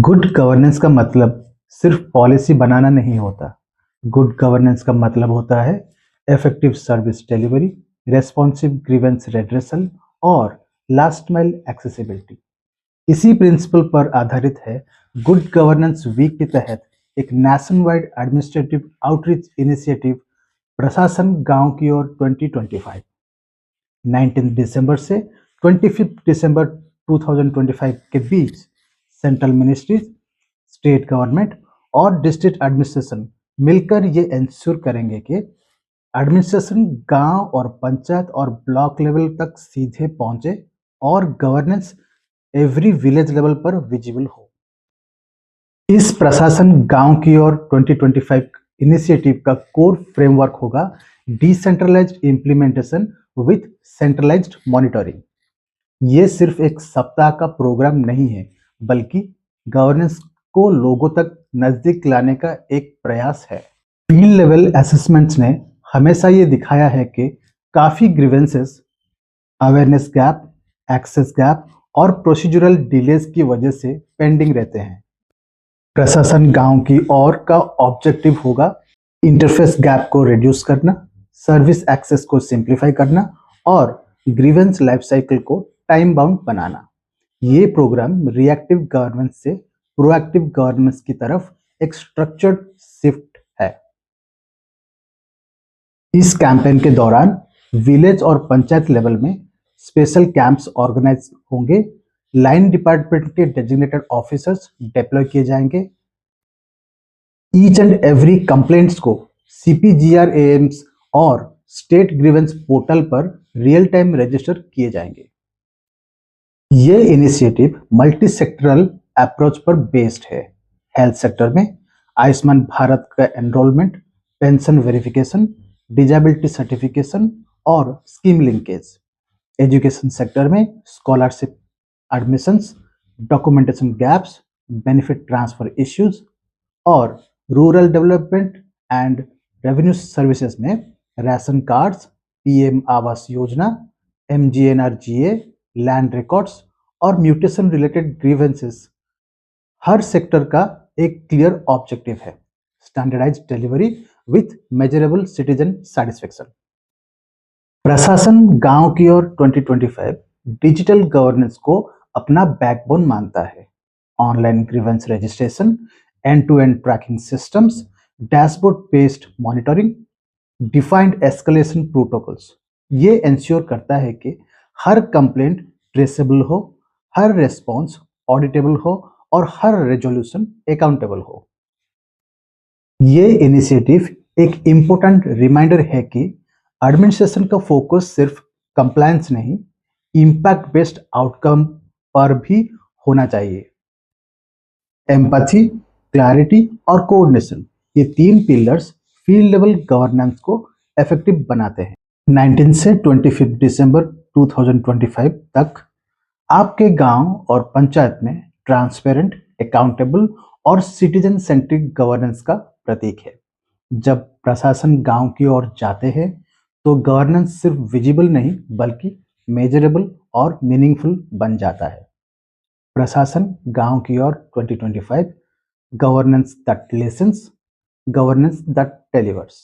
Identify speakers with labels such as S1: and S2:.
S1: Good governance का मतलब सिर्फ पॉलिसी बनाना नहीं होता। गुड गवर्नेंस का मतलब होता है effective service delivery, responsive grievance redressal और लास्ट माइल एक्सेसिबिलिटी। इसी प्रिंसिपल पर आधारित है गुड गवर्नेंस वीक के तहत एक nation wide administrative outreach initiative प्रशासन गांव की ओर 2025। 19 दिसंबर से 25 दिसंबर 2025 के बीच सेंट्रल मिनिस्ट्रीज, स्टेट गवर्नमेंट और डिस्ट्रिक्ट एडमिनिस्ट्रेशन मिलकर ये इंश्योर करेंगे कि एडमिनिस्ट्रेशन गांव और पंचायत और ब्लॉक लेवल तक सीधे पहुंचे और गवर्नेंस एवरी विलेज लेवल पर विजिबल हो। इस प्रशासन गांव की ओर 2025 इनिशिएटिव का कोर फ्रेमवर्क होगा decentralised implementation with centralised monitoring. ये सिर्फ एक सप्ताह का प्रोग्राम नहीं है, बल्कि गवर्नेंस को लोगों तक नजदीक लाने का एक प्रयास है। फील्ड लेवल असेसमेंट्स ने हमेशा ये दिखाया है कि काफी grievances, awareness gap, access gap और प्रोसीजरल डिलेज की वजह से पेंडिंग रहते हैं। प्रशासन गांव की ओर का ऑब्जेक्टिव होगा इंटरफेस गैप को रिड्यूस करना, सर्विस एक्सेस को सिंप्लीफाई करना और ग्रीवेंस लाइफ साइकिल को टाइम बाउंड बनाना। ये प्रोग्राम रिएक्टिव गवर्नेंस से प्रोएक्टिव गवर्नेंस की तरफ एक स्ट्रक्चर्ड शिफ्ट है। इस कैंपेन के दौरान विलेज और पंचायत लेवल में स्पेशल कैंप्स ऑर्गेनाइज होंगे, लाइन डिपार्टमेंट के डेजिग्नेटेड ऑफिसर्स डिप्लॉय किए जाएंगे, ईच एंड एवरी कंप्लेंट्स को CPGRAMs और स्टेट ग्रीवेंस पोर्टल पर रियल टाइम रजिस्टर किए जाएंगे। ये इनिशिएटिव मल्टी सेक्टरल अप्रोच पर बेस्ड है। हेल्थ सेक्टर में आयुष्मान भारत का enrolment, pension verification, disability certification और स्कीम लिंकेज। एजुकेशन सेक्टर में scholarship admissions, documentation gaps, benefit transfer issues और rural development and revenue services में ration cards, PM Awas Yojana, MGNRGA, land records और mutation related grievances. हर sector का एक clear objective है, standardised delivery with measurable citizen satisfaction. प्रशासन गांव की ओर 2025 डिजिटल गवर्नेंस को अपना बैकबोन मानता है। Online grievance registration, end to end tracking systems, dashboard based monitoring, defined escalation protocols. ये इंश्योर करता है कि हर कंप्लेंट ट्रेसेबल हो, हर रेस्पॉन्स ऑडिटेबल हो और हर रेजोल्यूशन अकाउंटेबल हो। ये इनिशिएटिव एक इम्पोर्टेंट रिमाइंडर है कि एडमिनिस्ट्रेशन का फोकस सिर्फ कंप्लायंस नहीं, इम्पैक्ट बेस्ड आउटकम पर भी होना चाहिए। एम्पैथी, क्लैरिटी और कोऑर्डिनेशन, ये 3 पिलर्स फील्ड लेवल गवर्नेंस को इफेक्टिव बनाते हैं। 19 से 25 दिसंबर 2025 तक आपके गांव और पंचायत में ट्रांसपेरेंट, अकाउंटेबल और सिटीजन सेंट्रिक गवर्नेंस का प्रतीक है। जब प्रशासन गांव की ओर जाते हैं तो गवर्नेंस सिर्फ विजिबल नहीं, बल्कि मेजरेबल और मीनिंगफुल बन जाता है। प्रशासन गांव की ओर 2025, governance that listens, governance that delivers.